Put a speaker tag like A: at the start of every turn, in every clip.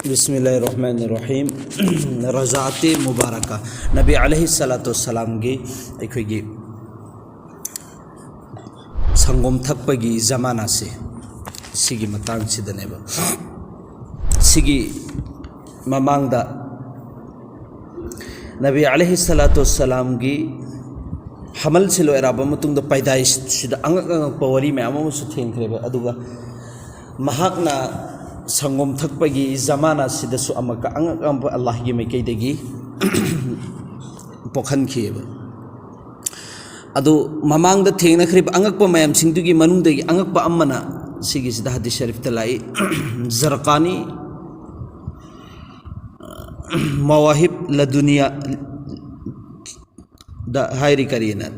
A: बिस्मिल्लाहिर्रहमानिर्रहीम रज़ात मुबारक नबी अलैहिस्सलाम की अखोगी संगम थकपगी जमाना से सिगी मतंग सिदनेब सिगी ममांगदा नबी अलैहिस्सलाम की हमल से लोराब मतुंग पैदाइश सिदा अंगक अंगक वरी मैम थेंख्रेब अदुगा महाकना संगम थकपगी जमाना सिदसु अमक अंगक अंग अल्लाह की मैकैदगी पोखनखिएब अदु ममांग थेंख्रेब अंगक मैम सिंदुगी मनुंगदगी अंगक अमना सिगिसिदा हदीस शरीफ तलाई ज़रक़ानी मवाहिब लदुनिया दा हायरी करीना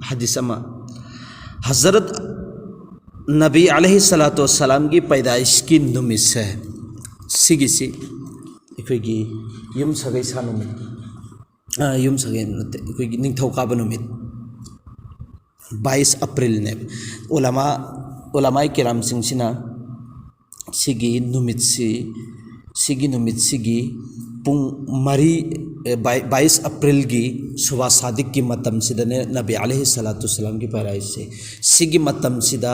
A: हदीस अमा हज़रत नबी अलैहिस्सलाम की पैदाइश की नुमित है सिगिसी इखोगी युम सगै सा नुमित युम सगै नते इखोगी निंगथौकाब नुमित 22 अप्रैल ने उलमाए किराम सिंगसिना सिगी नुमित सिगी पुंग मरी 22 अप्रैल की सुबह सादिक की मतम सिदने नबी अलैहिस्सलाम की पैराइश से सिगी मतम सिदा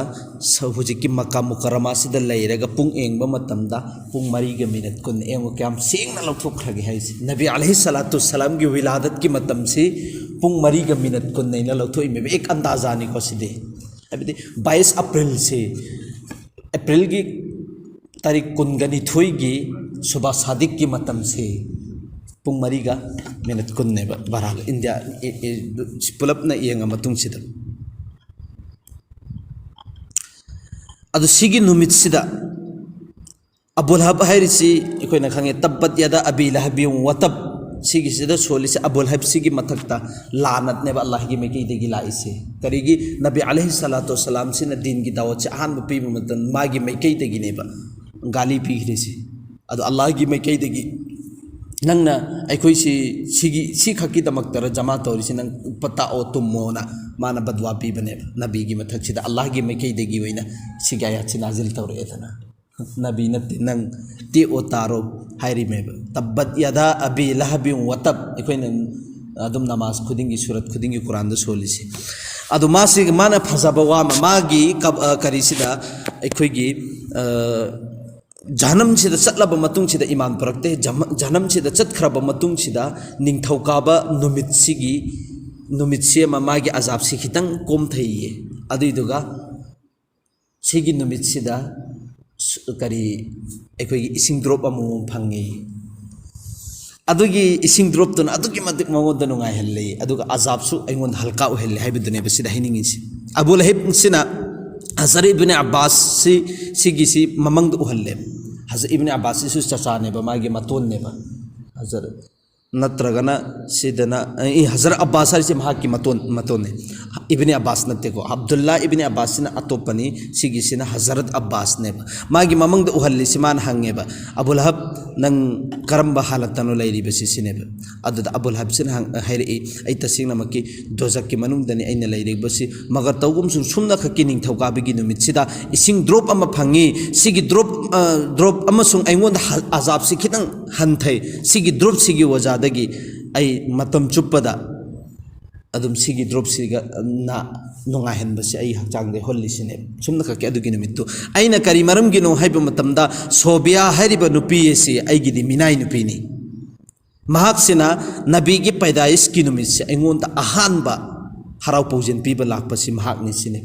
A: हुजी की मक्का मुकर्रमा सिदा लेरगा पुंग एंगबा मतमदा पुंग मरी के मिनट कुन एंग क्याम सेंगना लौथोखरगे है नबी अलैहिस्सलाम की विलादत की मतम से पुंग मरी के मिनट कुन नैना लौथोई में एक अंदाजा नहीं को सिदे अभी 22 अप्रैल से अप्रैल की तारीख कुनगनी थोई की सुबह सादिक की मतम से पुंग मरीगा मिनट कुन्ने बराल इंडिया पुलपना येंगा मतुंग सिदा अदु सिगी नुमित सिदा अबू लहब हायरिसी इकोइना खंगे तब्बत यदा अबी लहबि वतब सिगी सिदा सोलिसे अबू लहब सिगी मथक्ता लानत ने अल्लाह की मैकई देगी लाइसे करीगी नबी अलैहिस्सलाम सिना दीन की दावत से आहान पी मतन मागी मैकई देगी नेबा गाली पीखरेसी अदु अल्लाह की मैकई देगी नंगना अखोई सी खकी दमक्तर जमा तौरीसी नंग पता ओ तुमोना माना बदवा पीबने नबी की मथक्सिदा अल्लाह की मैकैदगी ओइना सिगायाछि नाजिल तौरेदना नबी नते नंग ते ओ तारो हायरी मेब तब्बत यदा अबी लहबि वतब अखोइना अदुम नमाज खुदिंगी सूरत खुदिंगी कुरान द सोलिसी अदु मासी माना फजाबा वा मागी करीसिदा अखोइगी जन्म से चलब ईमान पुरक्ते जन्म से चतख्रब निंगथौकाब नुमित से मागी अजाब से खितंग कोम थइये अदुइदुगा सिगी नुमित सिदा करी अखोई इसिंग ड्रॉप अमु फंगे अदुगी इसिंग ड्रॉप तुन अदुगी मतिक मगोद नुंगाय हल्ले अदुगा अजाब सु अइंगोन हल्का ओहल्ले हाइबदुने बसिदा हिनिंगिसि अबू लहब सिना हज़रत इब्न अब्बास सिगिसी ममंग उहल्ले हज़रत इब्न अब्बास से चचाने मागे मतोन ने हज़रत नत्रगना सिदना हज़रत अब्बास से महाकी मतोन ने इब्न अब्बास नतेको अब्दुल्ला इब्न अब्बास ने अतोपनी सिगिसिना हज़रत अब्बास ने मागी ममंग उहल्ली सिमान हंगेब अबू लहब नंग करम्ब हालतनो लैरिबसि सिनेब अदुदा अबू लहब सिन हैरई ऐ तसिंगनमकी दोजक की मनुंगदनी ऐना लैरिबसि मगर तौगुम सुमना खकी निंगथौकाबिगी नुमितसिदा इसिंग ड्रॉप अमा फंगी सिगी ड्रॉप अमसुंग ऐंगोंद अजाब सि खितंग हंथै सिगी ड्रॉप सिगी वजादगी ऐ मतम चुप्पदा अदुम सिगी ड्रॉप सिगा ना नुंगाहनबसि ऐ हक्चांगदे होल्लिसिने सुमना खकी अदुगी नुमित्तु ऐना करी मरमगिनो हाइब मतमदा सोबिया हारिबा नुपी एसि ऐगिदि मिनाई नुपीनी महाक्सिना नबी की पैदाइश की नुमित से ऐंगोंदा अहानबा हराव पौजन पीबा लाकपसि महाकनि सिने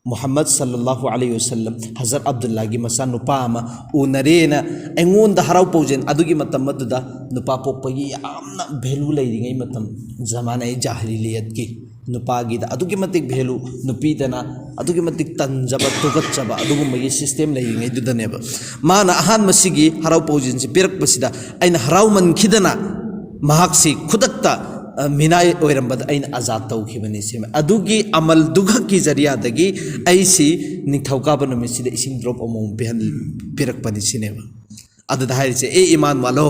A: मुहम्मद सल्लल्लाहु अलैहि वसल्लम हज़रत अब्दुल्ला की मसा नुपा अमा उनरेना ऐंगोंदा हराव पौजन अदुगी मतम मदुदा नुपा पोकपगी यामना भेलू लैरिङै मतम जमाना जाहिलियत की नुपागीदा अदुगी मतिक भेलू नुपीदना अदुगी मतिक तंजबा तुगच्चबा अदुगुम्बगी सिस्टम लैरिङै दुदनेब माना अहान मसिगी हराव पौजन से पिरकपसिदा ऐना हराव मनखिदना महाक्सि खुदक्ता मिनाई ओइरंबद ऐन आजाद तौखिबनि सेम अदुगी अमल दुगा की जरिया दगी ऐसी निथौकाब नुमिसिद इसिंग ड्रॉप अमो बेहन पिरकपनि सिनेब अदुदा हाइसे ए ईमान वालो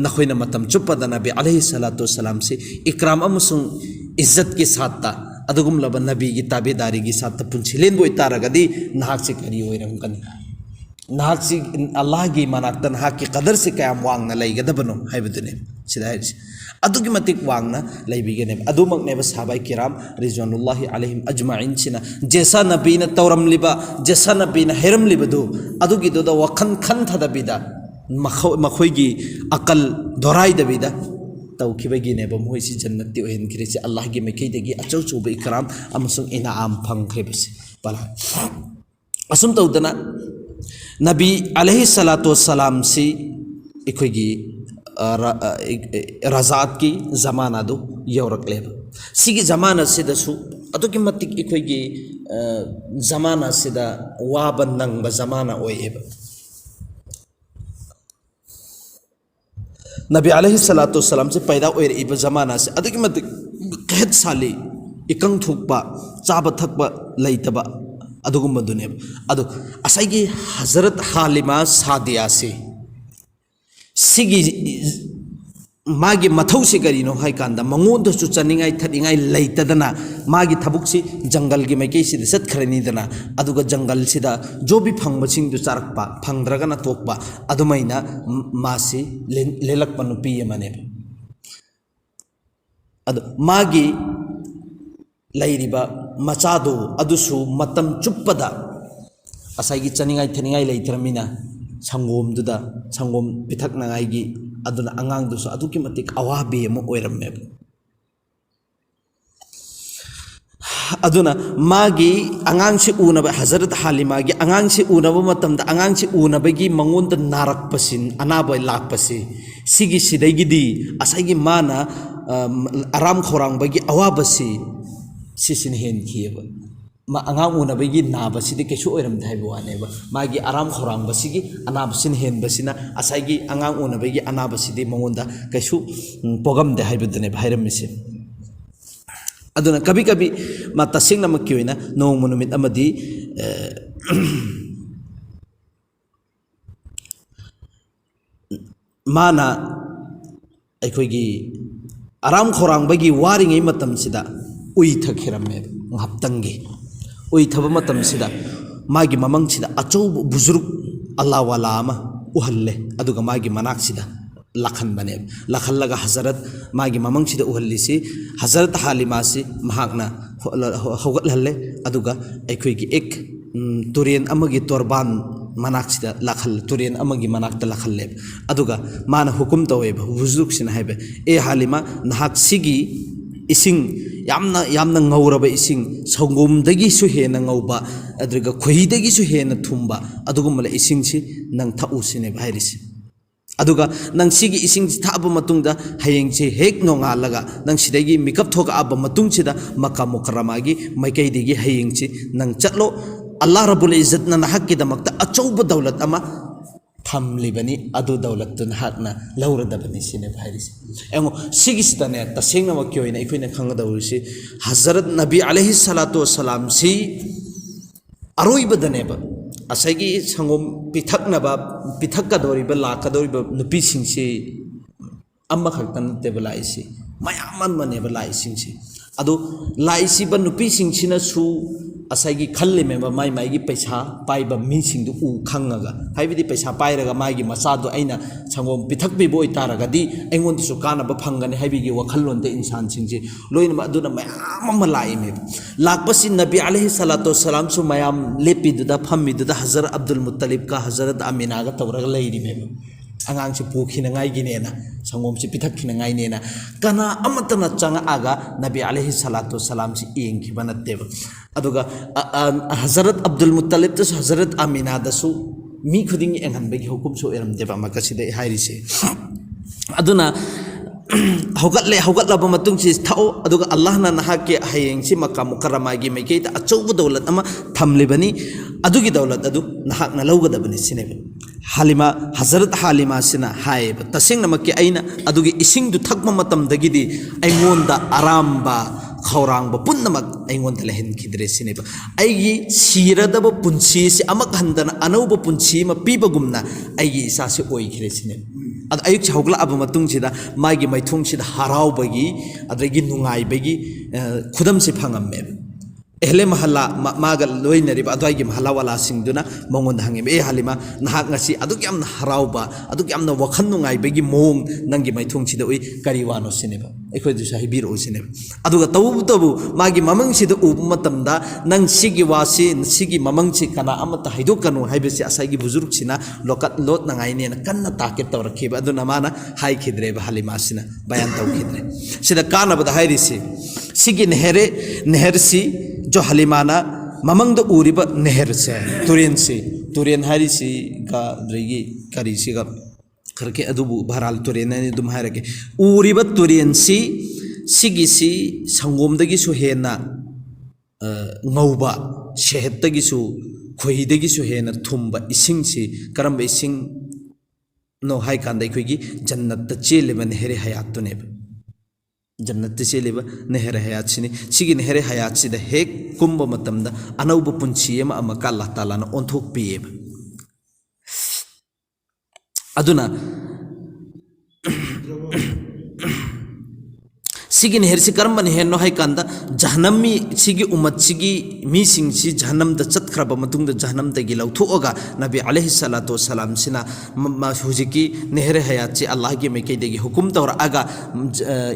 A: नखोइना मतम चुप्पदा नबी अलैहिस्सलाम से इकराम अमसुंग इज्जत के साथ ता नबी की ताबेदारी की साथ पुंछिलेन बोई तारगदी नाहक से करी ओइरंगकनी नाची अल्लाह की मनाक्ता नाक की कदर से क्या वांगना लेगदबनो हाइबदुने सिदा हाइस अदुगी मतिक वांगना लेबिगने अदुमकने साहाबाई किराम रिजवानुल्लाहि अलैहिम अजमाइन सिना जैसा नबी न तौरम लिबा जैसा नबी न हेरम लिबदु अदुगी दोदा वखन खन थदबिदा मखोइगी अकल दोराई दबिदा तौखिबगिने मोइसी जन्नति ओहनखिरिसे अल्लाह की मैखैदगी अचौ चौब इकराम अमसुंग इनाम फंखैबसे पला असुम तौदना नबी अलैहि सलातो सलाम सी इखोगी रजात की जमाना दो यौरकलेब सिगी जमाना सिदसु अदुकी मतिक इखोगी जमाना सिदा वाब नंग जमाना ओएब नबी अलैहि सलातो सलाम से पैदा ओएर इब जमाना से अदुकी मतिक कहत साली इकंग थुकबा चाब थकबा लैतबा अदुगुम्बदुनेब अदु असैगी हजरत हालिमा सादिया से सिगी मागी मथौ से करीनो हाय कांदा मंगोंद सु चनिंगाई थदिंगाई लैतदना मागी थबुक से जंगल की मैके से सत्खरनीदना अदुगा जंगल सिदा जो भी फंगबसिंग दु चारकपा फंगद्रगना तोकपा अदुमैना मासी लेलकपा नुपी यमने अदु मागी लैरिबा मचादो अदुसु मतम चुप्पदा असैगी चनिंगाई थनिंगाई लैतरमिना संगोमदुदा संगोम पिथकनागाईगी अदुना अंगांगदुसु अदुकी मतिक अवाबे अमा ओइरम्मे अदुना मागी अंगांगसे उनबा हजरत हालिमा गी अंगांगसे उनबा मतमदा अंगांगसे उनबगी मंगोंद नारकपसिन अनाबा लाकपसि सिगी सिदैगिदी असैगी माना आराम खौरांबगी अवाबसि सिसिन हेन खियबा मा अंगांग उनबगी नाबसिदि कैसु ओइरमदे हाइबा वानेबा मागी आराम खौरांबसिगी अनाबसिन हेनबसिना असैगी अंगांग उनबगी अनाबसिदि मंगोंदा कैसु पोगमदे हाइबदने भाइरमिसे अदुना कभी कभी मा तसिंग नमकी ओइना नोंग नुमित अमदि माना अखोगी आराम खौरांबगी वारिङै मतमसिदा उई थखिरमे हप्तंगी उई थब मतमसिदा मागी ममंगसिदा अचौब बुजुर्ग अल्लाह वाला अमा उहल्ले अदुगा मागी मनाक्सिदा लखन बने लखलगा हजरत मागी ममंगसिदा उहल्लिसी हजरत हालिमा से महाकना हौगतहल्ले अदुगा अखोगी एक तुरेन अमगी तोरबान मनाक्सिदा लखल तुरेन अमगी मनाक्ता लखल्ले अदुगा माना हुकुम तौवे बुजुर्ग सिना हाइबे ए हालिमा नहाक सिगी इसिंग यामना ngौरबा इसिंग संगोमदगिसु हेना ngौबा अद्रगा खोहिदगिसु हेना थुंबा अदुगुमला इसिंग सि नंग थाउसिने भाइरिसि अदुगा नंग सिगी इसिंग थाब मतुंगदा हयेंग से हेक नोंगालगा नंग सिदगी मिकअप थोका अब मतुंग सिदा मक्का मुकर्रमागी मैकैदिगी हयेंग सि नंग चलो अल्लाह रब्बुल इज्जत ना हक की दमकता अचौब दौलत अमा थमलिबनी अदु दौलत तुन हकना लौरदबनी सिने भाइरिसि एंगो सिगिसदने तसेंगना मक्योइना इखोइना खंगदौरिसि हजरत नबी अलैहि सलातो वसलाम सि अरोइबदनेबा असैगी संगोम पिथकनबा पिथकदौरिबा लाकदौरिबा नुपिसिंसि अम्मा खक्तन तेबलाइसि मयामन मनेबा लाइसिंसि अदु लाइसिबा नुपिसिंसिना सु असैगी खल्ले में माई माई पैसा पाइब मीसिंग उ खंगगा हाइबदी पैसा पाइरगा मागी मचादो अइना संगोम पिथकबिबो इतारगदी अइंगोंदसु कानबा फंगने हाइबिगी वखल्लोंदे इंसान सिंजे लोइनमा अदुना मयाम अमा लाइमे लाकपसि नबी अलैहि सलातो सलाम सु मयाम लेपिदुदा फम्मिदुदा हजरत अब्दुल मुत्तलिब का हजरत आमिना का तवरगा लैरिमे अंगांग से पोखिनगाइगिनेना संगोम से पिथक्खिनगाइनेना कना अमतना चंगागा नबी अलैहि सलातो सलाम से एंखिबा नत्तेबा अदुगा हजरत अब्दुल मुत्तलिब तो हजरत आमिना दसु मी खुदिंग एंगनबेगी हुकुम सो एरमदेबा मकसिदे हाइरिसे अदुना हौगतलब मतुंग से थाओ अदुगा अल्लाह ना नहाके हयेंग से मक्का मुकर्रमागी मैकेता अचौब दौलत अमा थमलिबनी अदुगी दौलत अदु नहाकना लौगदबनी सिनेबा हालिमा हजरत हालिमा सिना हाइब तसेंग नमके अइना अदुगी इसिंग दु थकमा मतमदगिदी अइंगोंदा आरामबा खौरांबा पुन्नमक अइंगोंदा लहनखिद्रे सिनेबा अइगी सिरदब पुंसी से अमक हंदना अनौब पुंसी मा पीबगुमना अइगी इसा से ओइखिरे सिनेबा अद अयुक से हौगला अब मतुंगसिदा मागी मैथुंगसिदा हरावबगी अदगी नुंगाइबगी खुदम से फंगम्मे एहले महल्ला मागा लोइनरिबा अद्वाइगी महल्ला वाला सिंगदुना मंगोंद हंगे ए हालिमा नाहक ngasi aduk yamna harauba aduk yamna wakhan nungai begi mong nangi maithung sida oi kari wano sineba ekhoi du sahi bir o sineba aduga tawu magi mamang sida u matamda nang sigi wasi sigi mamang chi kana amata haidokanu haibesi asai gi buzuruk sina lokat lot nangai ne kanna taket tawrakhiba aduna mana hai khidre ba halima sina bayan taw khidre sida kana bada hairisi sigi neher si जो हलीमाना ममंग दो उरिबा नहर से Tourane हारी सी का द्रेगी करी सी का करके अदुबु भराल Tourane ने दुम हारके उरिबा तुरेन सी सिगी सी संगोम दगी सु हेना ngauba शहद दगी सु खोही दगी सु हेना थुम्बा इसिंग सी करम इसिंग नो हाई कांदा खोगी जन्नत चेलेबा नहरे हयात तुने जन्नत चेलेबा नहर हयात सिनी सिगी नहर हयात सिदा हेक कुंभ मतमदा अनौब पुंची अमा का अल्लाह ताला ना ओंथोक पिएब अदुना सिगी नहर से कर्म नहर नो हाई कांदा जहनमी सिगी उम्मत सिगी मी सिंग सी जहनम द चतखरब मतुंग द जहनम दगी लौथोगा नबी अलैहि सलातु वसलाम सिना हुजिकी नहर हयात से अल्लाह की मैकई दगी हुकुम तौर आगा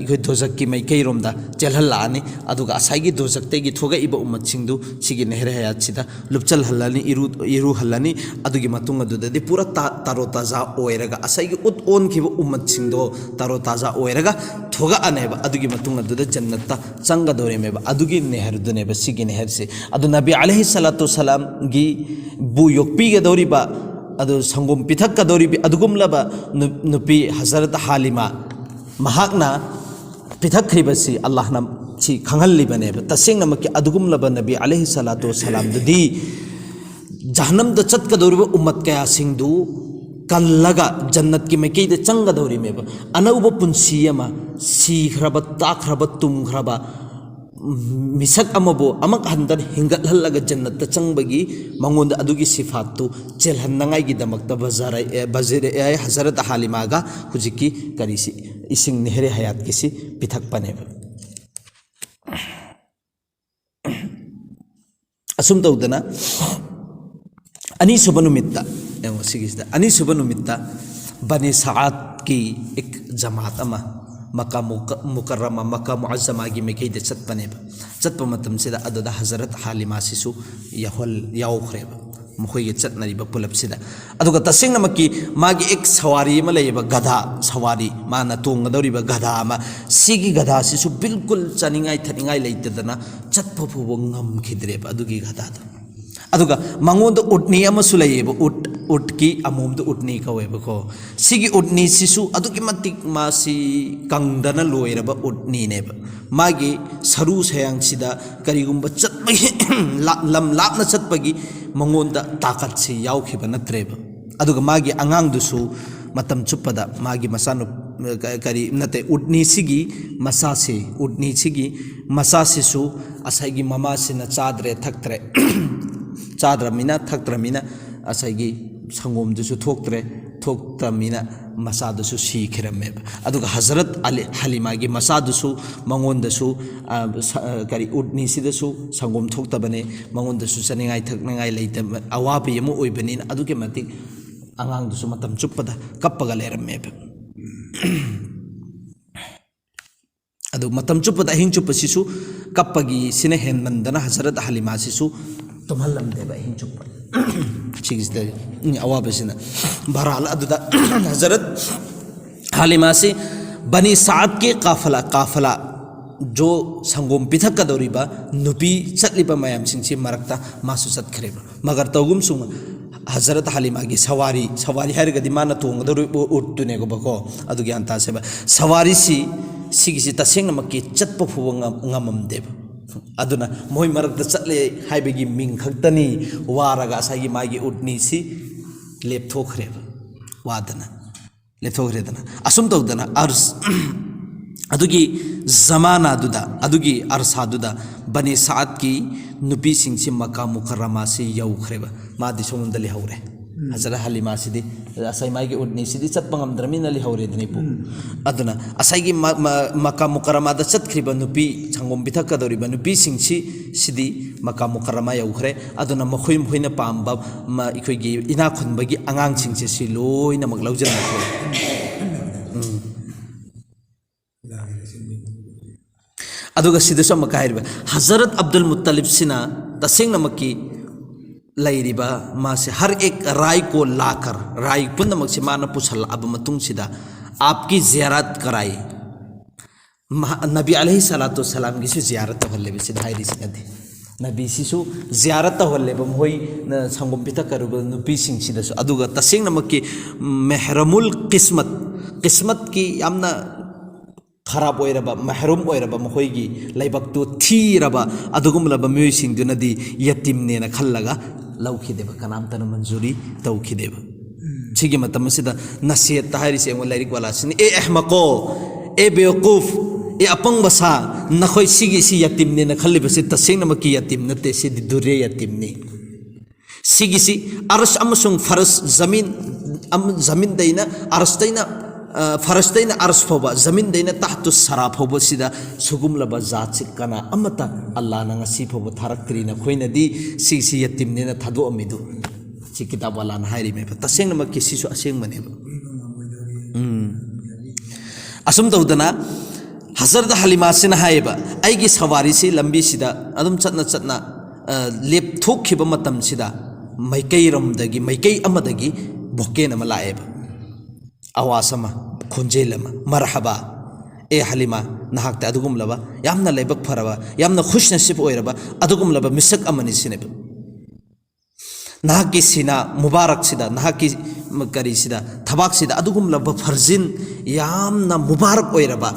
A: इखोय दोजक की मैकई रोमदा चलहल्लानी अदुगा असाइगी दोजक तेगी थोगा इब उम्मत सिंगदु सिगी नहर हयात सिदा लुपचल हल्लानी इरु हल्लानी अदुगी मतुंग अदुददि पूरा तारो ताजा ओइरगा असाइगी उत ओन खिब उम्मत सिंगदो तारो ताजा ओइरगा थोगा अनेबा अदुगी मतुंग अदुदा जन्नत्ता चंगदोरेमेबा अदुगी नहर दुनेबा सिगी नहर से अदु नबी अलैहि सलातु सलाम गी बु योक्पीगदोरिबा अदु संगोम पिथक्कदोरिबि अदुगुमलबा नुपी हजरत हालिमा महाकना पिथक्खरिबसि अल्लाहना सी खंगल्लिबनेबा तसेंगनमकि अदुगुमलबा नबी अलैहि सलातु सलाम दुदी जहन्नम द चतकदोरिबा उम्मत कया सिंगदु कल्लगा जन्नत की मैकई दे चंगदौरी में अनौब पुंसी अमा सीख्रब ताख्रब तुम्ख्रब मिसक अमबो अमक हंदन हिंगतहल्लगा जन्नत चंगबगी मंगोंद अदुगी सिफातु चेलहन्नंगाई गी दमकत बजरे हजरत हालिमागा हुजिकी करिसी इसिंग नेहरे हयात किसी पिथक पनेब असुम तौदना अनी सुबनुमित्ता अनी सुबह नुमित्ता बने सात की एक जमात अमा मक्का मुकर्रमा मक्का मुअज़्ज़मा की मैकई दे चतप मतम सिदा अदुदा हजरत हालिमा सिसु यावख्रेब मखोई चतनरिबा पुलब सिदा अदुगा तसेंगनमकी मागी एक सवारी अमा लेबा गधा सवारी माना तोंगदौरिबा गधा अमा सिगी गधा सिसु बिल्कुल चनिंगाई थनिंगाई लेइतदना चतप फुबो ngam-khidreba अदुगी गधा अदुगा मंगोंद उटनी अमसु लेयेब उट की अमोमद उटनी कवेबको सिगी उटनी सिसु अदुगी मतिक मासी कंगदना लोयरब उटनी नेब मागी सरू सयांग सिदा करिगुंबा चतपगी लम लापना चतपगी मंगोंद ताकत से यावखिब नत्रेब अदुगा मागी अंगांग दुसु मतम चुप्पदा मागी मसानु करी नते उटनी सिगी मसासे उटनी सिगी मसासिसु असाइगी ममासिना चाद्रे थक्त्रे चाद्रमीना थक्त्रमीना असाइगी संगोमदुसु थोक्त्रमीना मसादुसु सीखरमेब अदुगा हजरत हलीमागी मसादुसु मंगोंदसु करी उटनी सिदसु संगोम थोक्तबने मंगोंदसु चनिंगाई थक्नंगाई लेते अवापी यमु ओइबनिन अदुगे मतिक अंगांगदुसु मतम चुप्पदा कप्पगा लेरमेब अदु मतम चुप्पदा हिंग चुप्पसिसु कप्पगी सिने हेनमंदना हजरत हलीमा सिसु तुम्हल्लमदेबा हिंग चुप्पा चिगिसदे अवाबसिना बहरहाल अदुदा हजरत हालिमा से बनी साद के काफला जो संगोम पिथक्कदौरिबा नुपी चतलिबा मयाम सिंगसी मरक्ता मासु चतखरेबा मगर तौगुम सुंग हजरत हालिमा की सवारी हरगदी माना तोंगदौरिबा उट्टुनेगोबको अदु ग्यान तासेबा सवारी सिगिसी तसेंगनमकी चतप फुबो ngamamdeba अदुना मोय मरक चले हाइबगी मिंग खक्तनी वारगा सागी मागी उटनी सी लेपथोखरेब वादना लेपथोखरेदना असुम तौदना अर्स अदुगी जमाना दुदा अदुगी अरसा दुदा बने सात की नुपी सिंह से मक्का मुकर्रमा से यौखरेब मादी सोमंदली हौरे हजरत हलीमा सिदी असै मागी उडनी सिदी चतपा ngamdramin ali hawredni pu aduna asai gi makam mukarrama da chatkhriba nupi changom bithak kadori ba nupi singsi sidi makam mukarrama yaukhre aduna makhoi mhoina pamba ikhoi gi ina khunba gi angang singse si loina mak laujana ko aduga sidasu makairba Hazrat Abdul Muttalib sina tasengna makki lairiba mase har ek rai ko lakar rai punna maksi mana pusal ab matung sida आपकी ज़ियारत कराई नबी अलैहि सलातु सलाम की ज़ियारत होले बिसे धाइरी सिनदे नबी सिसु ज़ियारत होले बम होई संगम पिता करुब नुपी सिंग सिदसु अदुगा तसेंग नमकी महरमुल किस्मत किस्मत की यामना खराब ओइरबा महरूम ओइरबा मखोइगी लाइबक्तु थीरबा अदुगुमलबा म्युइसिंगदुनदी यतिमनेना खल्लगा लौखिदेबा कनाम तनु मंजूरी तौखिदेबा सिगी मतम सिदा नसीहत ताहरी से लाइरिक वाला सिनी ए अहमको ए बेवकूफ ए अपंग बसा नखोई सिगी सी यतिमनेना खल्लिबसे तसेंग नमकी यतिम नते सिदी दुरे यतिमने सिगी सी अरस अमसुंग फरस जमीन दैना अरस दैना फरस दैना अरस फोबा जमीन दैना तहतु सरा फोबा सिदा सुगुमलबा जात सिकना अमता अल्लाह ना ngasi फोबा थारक्त्रिना खोइनदी सिगी यतिमनेना थादो अमिदु सी किताब वाला ना हाइरी में तसेंग नमक किसीसु असेंग मने असुम तौदना हजरत हलीमा सिना हाइबा आइगी सवारी सी लंबी सिदा अदुम चतना लेप थोखिबा मतम सिदा मैकई रमदगी मैकई अमदगी भोकेन अमा लाएबा आवासमा खोंजेलमा मरहबा ए हलीमा नहाकता अदुगुमलबा यामना लेबक फरबा यामना खुश नसीब ओइरबा अदुगुमलबा मिसक अमनि सिनेबा नाकी सिना मुबारक सिदा नाकी करी सिदा थबाक सिदा अदुगुमलबा फर्जिन यामना मुबारक ओइरबा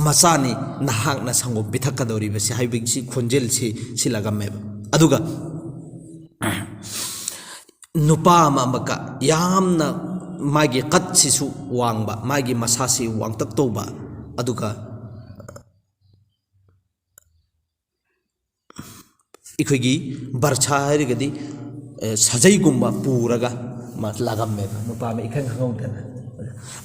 A: मसानी नहाकना संगो बिथकदौरिबसे हाइबिगसी खोंजेल सी लगामेबा अदुगा नुपा अमका यामना मागी कत सिसु वांगबा मागी मसासी वांगतक तोबा अदुगा इखोगी बरछा हाइरगदी सजैगुम्बा पूरगा लागमेबा नुपा में इखं खंगौदना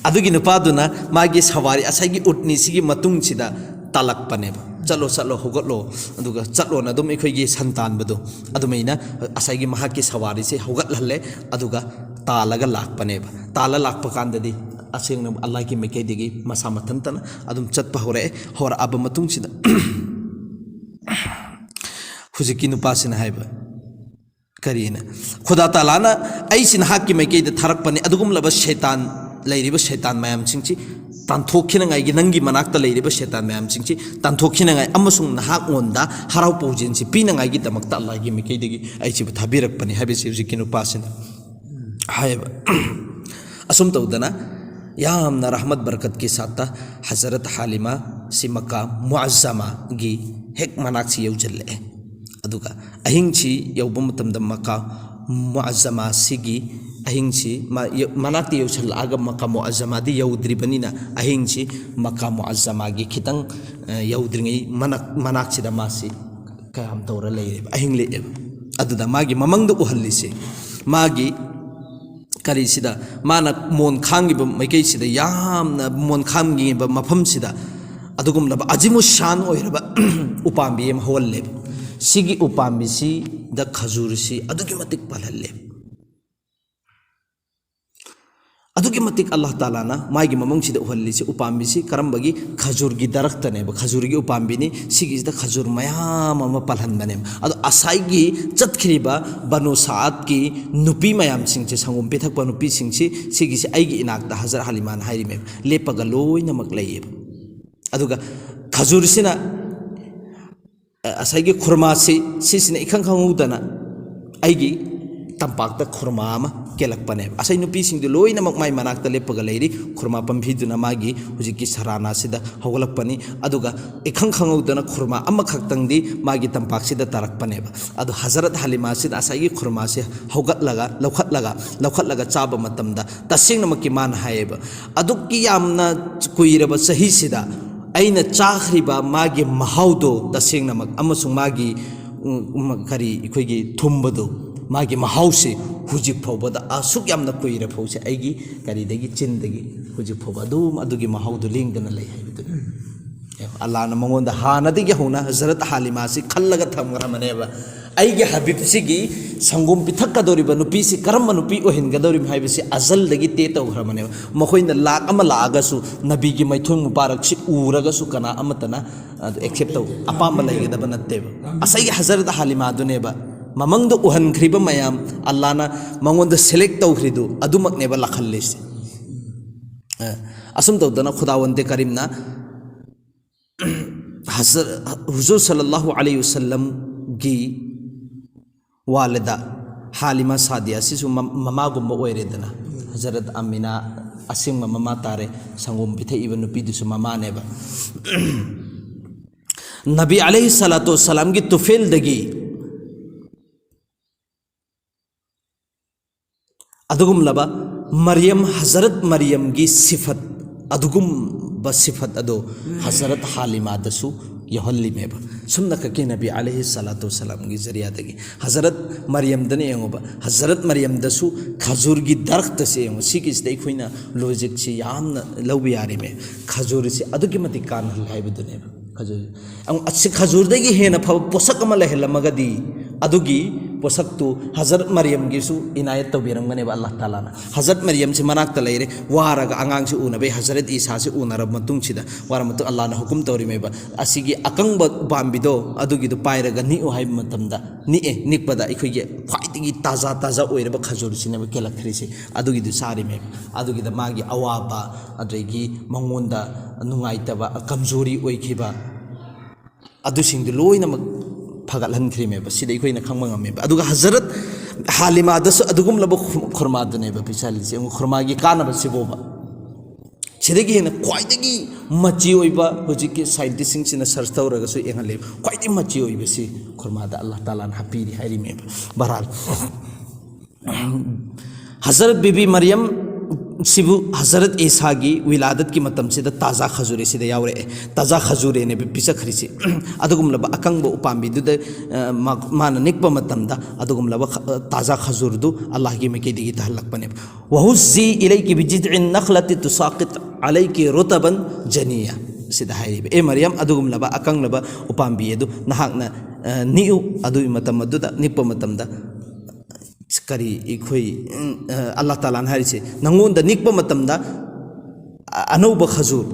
A: अदुगी नुपादुना मागी सवारी असैगी उटनी सिगी मतुंग सिदा तालकपनेबा चलो चलो होगलो अदुगा चलो ना दुम इखोगी संतान बदो अदुमैना असैगी महाकी सवारी से होगलहले अदुगा तालगा लाकपनेबा ताला लाकप कांददी असेंग अल्लाह की मेकेदिगी मसा मतंतन अदुम चतप होरे होर अब मतुंग सिदा हुजिकी नुपासिना हाइबा करीना खुदा ताला ना ऐसिन हाकी मेकेद थारकपने अदुगुमलबा शैतान लैरिबा शैतान मयाम सिंची तांथोखिनंगाई नंगी मनाक्ता लैरिबा शैतान मयाम सिंची तांथोखिनंगाई अमसुंग नहाक ओंदा हराव पौजिनसी पीनंगाई की दमकता अल्लाह की मेकेदिगी ऐसिबु थाबिरकपने हाबिसि हुजिकी नुपासिना हाइबा असुम तौदना यामना रहमत बरकत के साथ हजरत हालिमा सी मक्का मुअज्जमा गी हेक मनाक्सी यौजल्ले अदुगा अहिंची यौब मतमदा मक्का मुअज्जमा सिगी अहिंची मनाक्ति यौसल आगा मक्का मुअज्जमा दी यौद्रिबनिना अहिंची मक्का मुअज्जमा गी खितंग यौद्रिंगै मनाक्सिदा मासी काम तौरा लेरेब अहिंले अदुदा मागी ममंगद उहल्लिसे मागी करीसिदा माना मोन खांगिब मैकैसिदा यामना मोन खांगिब मफमसिदा अदुगुमलबा अजिमु शान ओइरबा उपाम्बी एम होल्ले सिगी उपाम्बिसी द खजूरसी अदुगी मतिक पलहल्ले अदुगी मतिक अल्लाह ताला ना मागी ममंगसिदा उहल्लिसी उपाम्बिसी करमबगी खजूरगी दरख्तनेब खजूरगी उपाम्बिनी सिगिदा खजूर मयाम अमा पलहनबने अदु असाइगी चतखिरिबा बनु साद की नुपी मयाम सिंगसे संगम पेथकपा नुपी सिंगसे सिगिसे आइगी इनाकता हजर हलीमान हाइरिमे लेपगा लोइनमक लैयेब अदुगा खजूरसिना असाइगी खुरमासी सिसिने इखंग खंगुदना आइगी तंपाकता खुरमा अमा केलकपने असै नुपी सिंगदु लोइनमक माइ मनाकता लेपगा लैरी खुरमा पंभिदुना मागी हुजिकी सराना सिदा हौगलकपनी अदुगा इखंग खंगुदना खुरमा अमा खक्तंगदी मागी तंपाक सिदा तरकपने अदु हजरत हलीमा सिदा असैगी खुरमा से हौगलगा लौखतलगा चाबा मतमदा तसिंगनमकी मान हायेबा अदुकी यामना कुइरबा सही सिदा अइना चाखरिबा मागी महाउदो तसिंगनमक अमसुंग मागी करी इखोइगी थुंबदो मागी महाउसे हुजिक फौबदा असुक यामना कुइरे फौसे आइगी करीदगी चिंदगी हुजिक फौबा दुम अदुगी महाउदु लिंगदना लई हाइबदु अल्लाह न मंगोंदा हानदगी होना हजरत हालिमा से खल्लगा थमग्रमनेबा आइगे हबीब सिगी संगोम पिथक्कदोरिबा नुपी से करम नुपी ओहिनगदोरि हाइबसे अजलदगी ते तौग्रमनेबा मखोइना लाक अमा लागासु नबीगी मैथुन मुबारक से उरगासु कना अमतना एक्सेप्ट तौ अपाम लैगदबा नत्तेबा असैगे हजरत हालिमा दुनेबा ममंग उहनख्रीब मैम अल्लाहना मंगोंद सेलेक्ट तौख्रीदु अदुमकनेबा लखल्लेसे असुम तौदना खुदावंदे करीमना हुजूर सल्लल्लाहु अलैहि वसल्लम की वालिदा हालिमा सादिया सिसु ममागुम ओइरेदना हजरत अमीना असिंग ममा तारे संगोम पिथैबा नुपीदुसु ममानेबा नबी अलैहि सलातु वसलाम की तुफेल दगी अदुगुम लबा मरियम हजरत मरियम की सिफत अदुगुम बसिफत अदो हजरत हालिमा दसु यहल्ली मेबा सुमना कके नबी अलैहि सलातु वसलाम की जरिया दगी हजरत मरियम दने यंगोबा हजरत मरियम दसु खजूर की दरख्त से यंगो सिकिसदे खोइना लॉजिक से यामना लौबि यारि में खजूर से अदुगी मति कान हाइबदुने खजूर अंग अच्छे खजूर दगी हेना फ पोसक अमा लहलमगदी अदुगी पोसक तो हजरत मरियम की सु इनायत तौबिरंगने अल्लाह ताला ना हजरत मरियम से मनाक लेरे वारग आंगांग से उनबे हजरत ईसा से उनरब मतुंग सिदा वार मत अल्लाह ना हुकुम तौरी मेबा असिगी अकंग बांबिदो अदुगी दो पायरग नि ओ हाय मतमदा नि ए निकपदा इखोगे ख्वाइदिगी ताजा ताजा ओइरबा खजूर सिने केलखरिसे अदुगी दो सारी मे अदुगी द मागी अवाबा अदगी मंगोंदा नुंगाइतबा कमजोरी ओइखिबा अदुसिंग लोइनमक फगलहनख्रीमेब सिदा इखोइना खंगमंगमेब अदुगा हजरत हालिमा दस अदुगुम लब खुरमादनेब पिसालिसे खुरमागी कानब सिबोबा सिदगी हेना क्वाइदगी मची ओइबा हुजिके साइंटिस्टसिंग सिना सर्च तौरगसु एंगले क्वाइदगी मची ओइबसी खुरमादा अल्लाह ताला ना हापीरी हाइरिमेब बहरहाल हजरत बीबी मरियम सिबु हजरत ईसा की विलादत की मतम से ताज़ा खजूरे से यावरे ताज़ा खजूरे ने पिचखरीसे अदुगुमलब अकंग उपाम्बिदुद मान निक्प मतमदा अदुगुमलब ताज़ा खजूरदु अल्लाह की मेकेदी तहलकपने वहुज़ी इलैकि बिजिद्इन नखलति तुसाकित अलैकि रुतबन जनिया सिदा हाइरिबे ए मरियम अदुगुमलब अकंगलब उपाम्बियदु नहाकना निउ अदुइ मतम अदुदा निक्प मतमदा करी इखोई अल्लाह ताला ने हारिसे नंगोंदा निक्प मतमदा अनौबा खजूर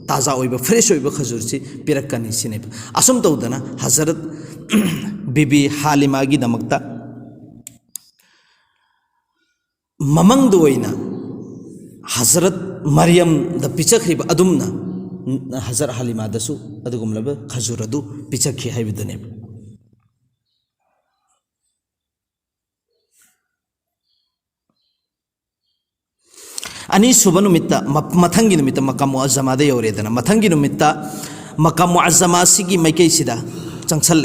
A: ताजा ओइबा फ्रेश ओइबा खजूर से पिरक्कनी सिने असुम तौदना हजरत बीबी हालिमा की दमकता ममंग दोइना हजरत मरियम द पिचखरिबा अदुमना हजरत हालिमा दसु अदुगुमलब खजूर अदु पिचखि हाइबदने अनी सुब नुमित्ता मथंगी नुमित्ता मकाम मुअज्जमादा यौरेदना मथंगी नुमित्ता मकाम मुअज्जमा सिगी मैकैसिदा चंगसल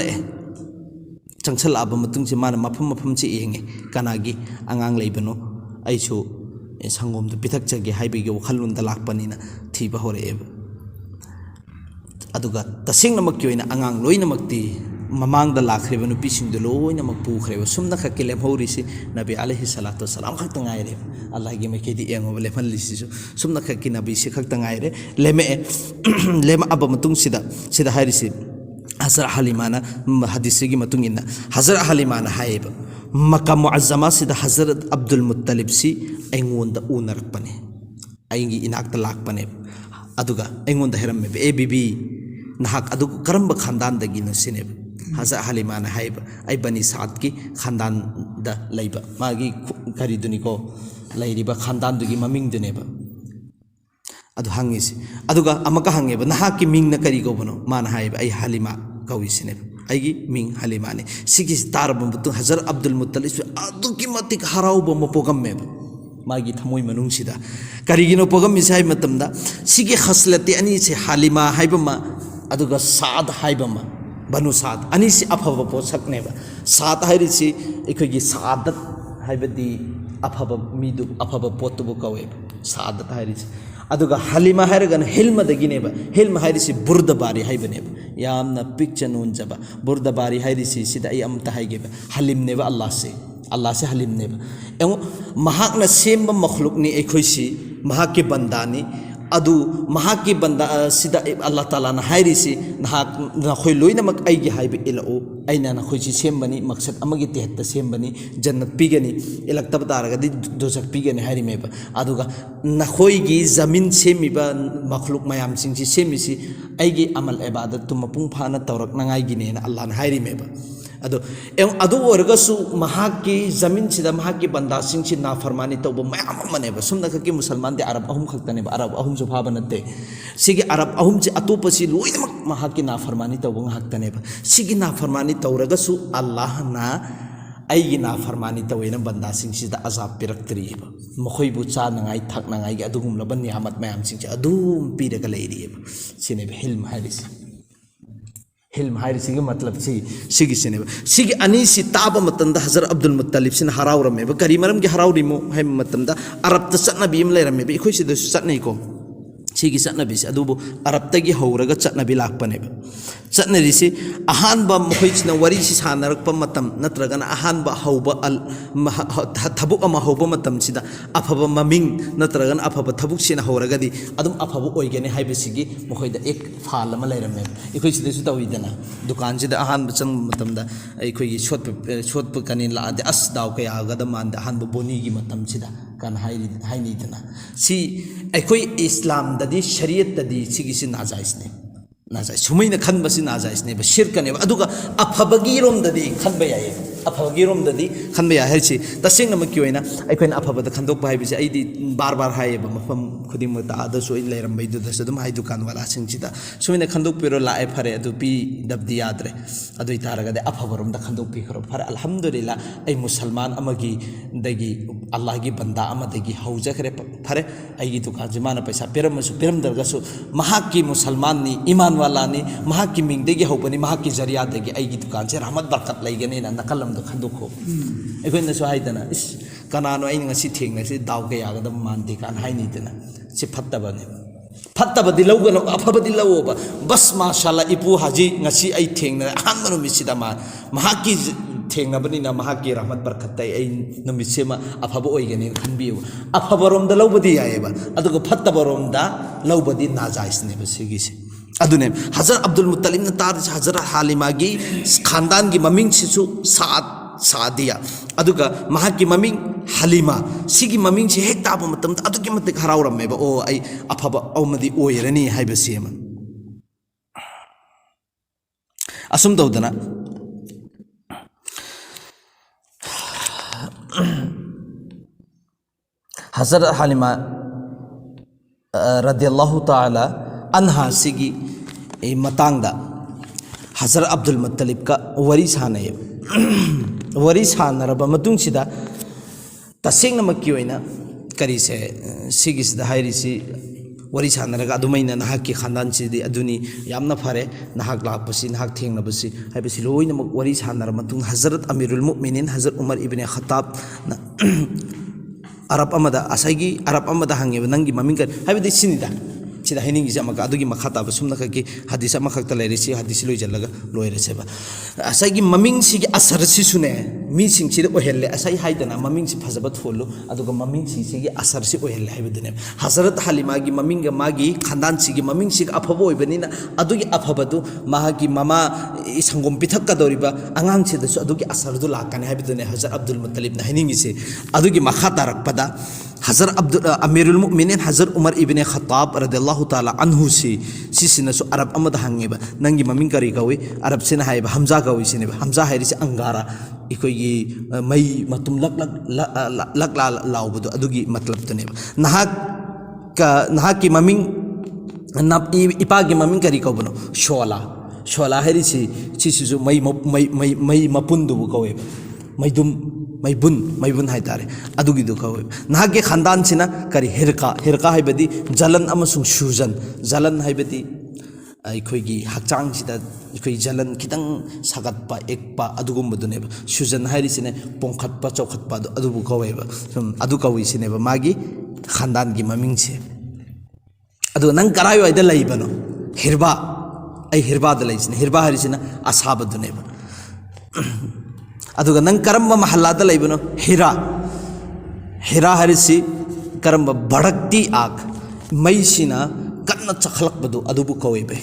A: मतुंग से माना मफम मफम से येंगे कनागी आंगांग लेबनो आइसु संगोम दु पिथक जगे हाइबेगे वखलुंदा लाकपनिना थीबा होरेब अदुगा तसेंगनमक्की ओइना आंगांग लोइनमक्ती ममांग लाख्रेब नुपीसिंग लोइनमक पुख्रेब सुमना खके लेमहौरिसि नबी अलैहि सलातु वसलाम खक्ता गायरे अल्लाह की मेकेदी एंगोब लेमहलिसिसु सुमना खके नबी से खक्ता गायरे लेमे लेमा अब मतुंग सिदा हारिसि हजरत हालिमाना हदीस की मतुंग इन्ना हजरत हालिमाना हायब मक्का मुअज्जमा सिदा हजरत अब्दुल मुत्तलिब सि एंगोंदा उनरकपने आइंगी इनाक्ता लाकपने अदुगा एंगोंदा हेरमे ए बीबी नहाक अदु करंब खानदान दगिनो सिनेब हजरत हालिमाना हायब आई बनी साद की खानदान द लैबा मागी करीदुनिको लैरिबा खानदान दुगी ममिंग दुनेबा अदु हंगिसि अदुगा अमका हंगेबा नहाक की मिंग न करी गोबनो मान हायब आई हालिमा कविसिनेब आईगी मिंग हालिमाने सिगी तारब बुतु हजरत अब्दुल मुत्तलिब अदु की मतिक हराउब मपोगमेब मागी थमोय मनुंगसिदा करीगिनो पोगम मिसाय मतमदा सिगी खसलते अनि से हालिमा हायबमा अदुगा साद हायबमा बनु साद अनि से अफब पोसकनेबा साद हायरिसि इखोगी सादत हायबदी अफब मीदु अफब पोतबु कवेब सादत हायरिसि अदुगा हालिमा हायरगन हिल्म दगिनेबा हिल्म हायरिसि बुर्दबारी हायबनेबा यामना पिक्चर नोंजबा बुर्दबारी हायरिसि सिदा आई अमता हायगेबा हलिमनेबा अल्लाह से Allah se halim neba eng mahak na semba makhluk ni ekhoisi mahak ke banda ni adu mahak ke banda sida Allah Taala na hairisi na khoi loina mak ai gi haibe ilau aina na khoi chi sembani maksad amagi tehta sembani jannat pigani ilak tab taraga di dojak pigani hairi meba aduga na khoi gi zamin semiba makhluk mayam sing chi semisi ai gi amal ibadat tum pung phana tawrak nangai gi ne na Allah na hairi meba adu orgasu mahaki zamin sida mahaki banda sing si na farmani tawbo mayam maneba sumna ka ki musalman de arab ahum khaktane arab ahum so phaba nate sigi arab ahum chi atupa si loina mahaki na farmani tawbo ngaktane ba sigi na farmani tawragasu Allah na aigi na farmani tawena banda sing sida azab piraktri ba mokhoi bu cha nangai thak nangai gi adugum laban niamat mayam sing chi adum piraga leiri ba sine hilm haris hilm hairi sigi matlab sigi sineba sigi ani si taba matanda Hazrat Abdul Muttalib sin haraw rame ba kari maram gi haraw rimu hay matanda arab ta satna bi imle rame bi khoi si da satnai ko sigi satna bi adubu arab ta gi hawraga satna bi lakpane ba satna risi ahan ba mokhoi china wari si sanarak pa matam natraga na ahan ba hawba al thabuk ama hawba matam sida afaba maming natraga na afaba thabuk sina hawraga di adum afabu oigene hay bi sigi mokhoi da ek phal ama leirame ikhoi si desu tawidana dukan sida ahan ba chang matam da ikhoi gi shot pa kanin la de as daw ka ya ga da man da ahan ba boni gi matam sida kan hay ni dana si ikhoi islam da di shariat da di sigi si najais ne najais sumaina khan ba si najais ne ba shirk ne aduga afabagi rom da di khan ba yaye afabagi rom da di khan ba ya hai chi tasing na makki oina ikhoi na afaba da khandok ba hai bi ai di bar bar hai ba mafam khudim ma ta da so in leiram bai du da so dum hai dukan wala sing chi da sumaina khandok pero la ai phare adu pi dab di yadre adu itaraga de afaba rom da khandok pi kharo phare alhamdulillah ai musalman amagi dagi Allah gi banda ama dagi hauja khare phare ai gi dukan jimana paisa peram su peram darga su mahak ki musalman ni iman wala ni mahak ki ming degi haubani mahak ki zariya degi ai gi dukan se rahmat barakat laigani na nakalam do khandok ho egoin na so haidana is kanano ai ngasi thengna si daw ke yaga dam mandi kan haini dana si fattaba ne fattabadi lawgano afabadi lawoba bas mashallah ipu haji ngasi ai thengna hanmanu misida ma mahaki thengna bani na mahaki rahmat barakat ai numi sema afaba oigani khanbiu afabarom da lawbadi yayeba adugo fattabarom da lawbadi najais ne basigi se adune Hazrat Abdul Muttalib na tar Hazrat Halima gi khandan gi maming sisu Saadiya aduga mahaki maming Halima sigi maming si hek taba matam adugi matik haraw ramme ba o ai afaba awmadi oirani haiba sema asum dawdana Hazrat Halima radiyallahu ta'ala anha sigi matangda Hazrat Abdul Muttalib ka wari sanay wari sanaraba matung sida tasing na makki oina kari se sigi sida hairi si wari sanaraga adumaina nahak ki khandan sidi aduni yamna phare nahak lapasi nahak thengna basi haibasi loina mak wari sanar matung Hazrat Amirul Mu'minin Hazrat Umar ibn Khattab na Arab amada asagi Arab amada hangeba nangi maming kan haibadi sinida sida hining gi amaka adugi makhata basumna ka ki hadisa makhakta lerisi hadisi loi jalaga loire seba asagi maming si gi asar si sune mi sing si ohelle asai haidana maming si phajabat follo aduga maming si gi asar si ohelle haibadune Hazrat Halima gi maming ga magi khandan si gi maming si afabo oibanina adugi afabadu mahagi mama isangom pithak ka doriba angang si dasu adugi asar du lakane haibadune Hazrat Abdul Muttalib na hining si adugi makhata rakpada Hazrat Amirul Mu'minin Hazrat Umar ibn Khattab radhiyallahu ta'ala anhu si sina su Arab amada hangeba nangi maming kari kawi Arab sina haiba Hamza kawi sina Hamza hairi si Angara ikoi gi mai matum lak laubudu adugi matlab to ne nahak ki maming ipa gi maming kari kawbano shola hairi si su mai mapundu kawi maibun hai tare adugi du kawe nahage khandan sina kari herka haibadi jalan amasung shujan jalan haibadi akhoi gi hakchang sida akhoi jalan kitang sagatpa ekpa adugum badune shujan hairi sine pongkhatpa chokhatpa adubu kawe ba adu kawe sine ba magi khandan gi maming se adu nang karayo aida laibano hirba da laisine hirba hairi sina asaba dune ba अदुगा नंग करम्बा महल्लादा लेबनो हिरा हिरा हरिसी करम्बा भड़कती आग मैसिना कन्ना चखलकबदु अदुबु कवेबे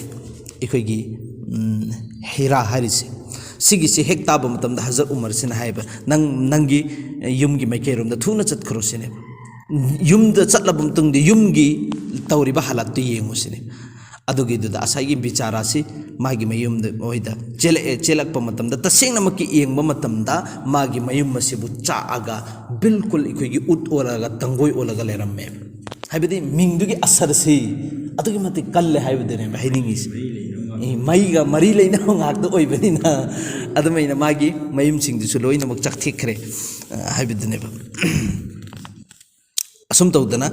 A: इखोगी हिरा हरिसी सिगिसे हेक ताब मतमदा हजरत उमर सिना हाइबा नंगी युमगी मैकेरोमदा थुना चतखरोसिने युमदा चतलब मतंगदि युमगी तौरिबा हालतु येंगुसिने अदुगी दुदा असागी बिचारासी मागी मयुमदा ओइदा चेलक मतमदा तसेंगनमकी येंगबा मतमदा मागी मयुम मसिबु चाआगा बिल्कुल इखोगी उट ओलागा तंगोय ओलागा लेरम्मे हाइबदि मिंगदुगी असरसी अदुगी मति कल्ले हाइबदने हाइनिंगिस मईगा मरी लेना ngakdo oibani na adumaina magi mayum singdisu loina mak chakthikre haibidne ba Assam तौदना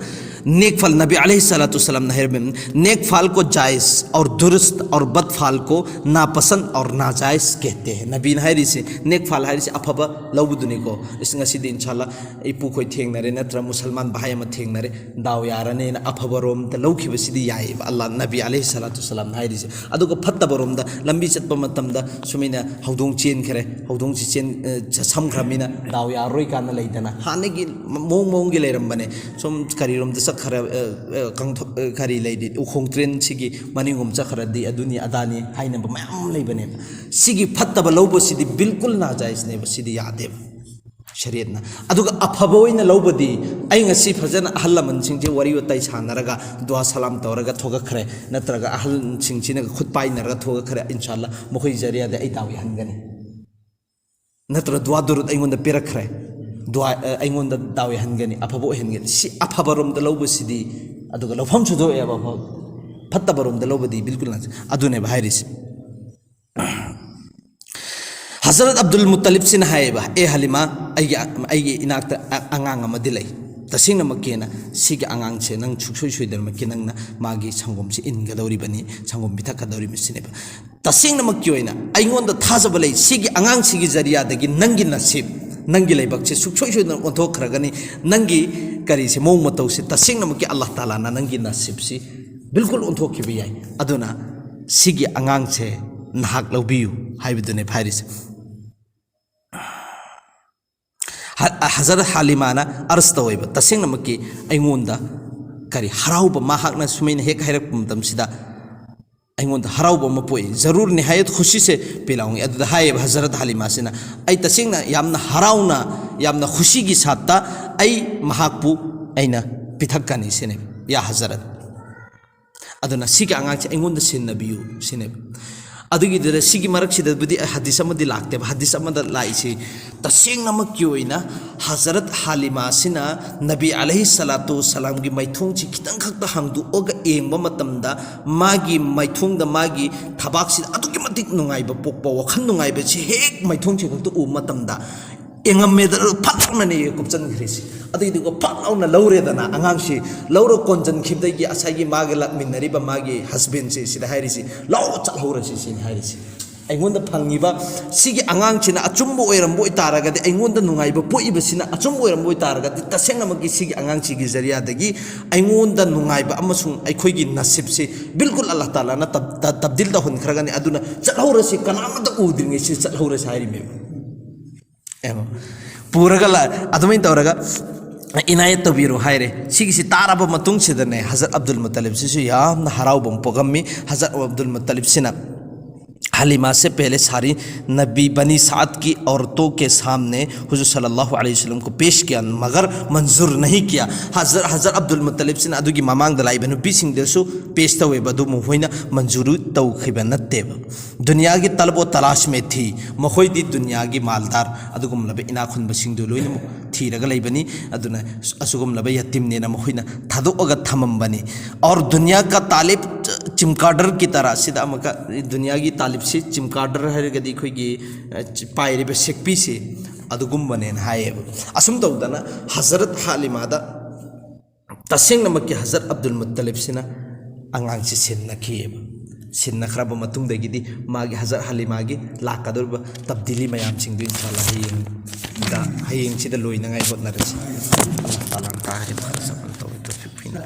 A: नेक फल नबी अलैहिस्सलातु वस्सलाम ने हेरबेन नेक फल को जायज़ और दुरुस्त और बद फल को नापसंद और नाजायज़ कहते हैं नबी ने से नेक फल हाइरी से अफबा लौबुदुनी को इसंगा सिदी इंशाल्लाह इपु कोई थेंगनरे नत्र मुसलमान भाई म थेंगनरे दाव यारने न अफबा रोम त लौखिब सिदी याई अल्लाह नबी अलैहिस्सलातु वस्सलाम हाइरी से अदुगो फत्तबा रोम दा लंबी चतप मतमदा सुमिना हौदोंग चेन खरे हौदोंग चेन समख्रमिना दाव यारोय काना लेदना हानेगी मोंग गे लेरमबने सोम करीरोम दस खरा करी लेदी उखोंग ट्रेन सिगी मनिगुम चखरदी अदुनी अदानी हाइना मयाम लेबने सिगी फत्तबा लौबो सिदी बिल्कुल नाजायज ने सिदी यादेब शरीयतना अदुगा अफबोइना लौबदी आई ngasi फजना अहल लमन सिंजे वरी वताई सानरगा दुआ सलाम तौरगा थोगखरे नत्रगा अहल सिंचिना खुद पाइनरगा थोगखरे इंशाल्लाह मखोय जरिया दे आई तावी हनगनी नत्र दुआ दुरुत आइंगोंदा पिरखरे दुआ आइंगोंदा दावे हनगनी अफबो हनगनी सि अफबरोम द लौबसिदी अदुगा लौफम छुदो एबा फत्तबरोम द लौबदी बिल्कुल ना अदुने भाइरिस हजरत अब्दुल मुत्तलिब सिन हाइबा ए हलिमा आई इनाक्ता अंगांग अमदि लै तसिंग नमकेना सिगे अंगांग से नंग छुक्सोय सोइदर मके नंगना मागी संगोम से इनगदौरी बनी संगोम बिथकदौरी मिसिनेबा तसिंग नमके ओइना आइंगोंदा थाजबा लै सिगे अंगांग सिगे जरिया दगी नंगी नसीब नंगी लेबक से सुक्सोय सोइदर ओंथोखरगनी नंगी करी से मौ मतौ से तसिंग नमके अल्लाह ताला ना नंगी नसीब से बिल्कुल ओंथोखिबि याय अदुना सिगे अंगांग से नाहक लौबियु हाइबदुने फारिस हजरत हालिमाना अर्ज तौब तसेंग नमकी अइंगोंदा करी हराउब माहाकना सुमैन हेक हैरक मतमसिदा अइंगोंदा हराउब मपोई जरूर निहायत खुशी से पिलाऊंगे अदुदा हाय हजरत हालिमा सिना आई तसेंगना यामना हराउना यामना खुशी की साथा आई महाकपु अइना पिथक्कनी सिने या हजरत अदुना सिगे अंगांग से अइंगोंदा सिनबियु सिने अदुगी दरे सिगी मरक सिदबुदी हदीस अमदि लाक्ते हदीस अमदा लाइसी तसेंग नमक की ओइना हजरत हालिमा सिना नबी अलैहिस्सलातु वस्सलाम की मैथोंग छि खितंग खक्ता हांगदु ओगा एंगबा मतमदा मागी मैथोंग द मागी थबाक सि अदुगी मतिक नुंगाइबा पोकपा वखन नुंगाइबा छि हेक मैथोंग छि खक्ता उ मतमदा एंगमेद फटनने कुपचन घ्रिसी अदुगो फटलाउना लौरेदना अंगांगसी लौरो कोंजन खिबदगी असागी मागे लकमिनरिबा मागे हस्बैंड से सिदा हाइरिसी लौ चलहौरसी सिन हाइरिसी अइंगोंदा फंगिबा सिगी अंगांगसिना अचुम्बो ओइरमबो इतारगदि अइंगोंदा नुंगाइबा पोइबसिना अचुम्बो ओइरमबो इतारगदि तसेंगमगी सिगी अंगांगसिगी जरियादगी अइंगोंदा नुंगाइबा अमसुंग अइखोइगी नसीबसे बिल्कुल अल्लाह ताला ना तब्दील दा हुनखरगनि अदुना चलहौरसी कनामदा उद्रिंगे सि चलहौरसी हाइरिमे एम पूरगला अदुमै तौरगा इनायत तबीरो हायरे सिगिसी ताराबा मतुंग सिदने हजरत अब्दुल मुत्तलिब सिसु यामना हराउबम पोगम्मी हजरत अब्दुल मुत्तलिब सिना हलीमा से पहले सारी नबी बनी साद की औरतों के सामने हुजूर सल्लल्लाहु अलैहि वसल्लम को पेश किया मगर मंजूर नहीं किया हजरत अब्दुल मुत्तलिब सिना अदुगी ममांग दलाई बनु बीसिंग देसु पेश तवे बदु मुहोइना मंजूर तौ खिबा नत्तेब दुनिया की तलब व तलाश में थी मखोई दी दुनिया की मालदार अदुगुम लब इना खुन बसिंग दु लोइन थीरगा लैबनी अदुना असुगुम लब यतीम ने न मखोइना थादोगा थमम बनी और दुनिया का तालिब चिमकाडर की तरह सीधा मका दुनिया की तालिब से चिमकाडर हरगदी खोगी पाइरिबे सेक्पी से अदुगुम्बने हायेब असुम तौदना हजरत हालिमादा तसेंग नमक हजरत अब्दुल मुत्तलिब सिना अंगांग से सिन्नखियेब सिन्नखरब मतुंगदगिदी मागी हजरत हालिमागी लाकदुरब तब्दीली मयाम सिंगदु इंशाल्लाह हयेंग सिदा लोइनंगाय होतनरसि अल्लाह ताला का है सफल तौफीक फिना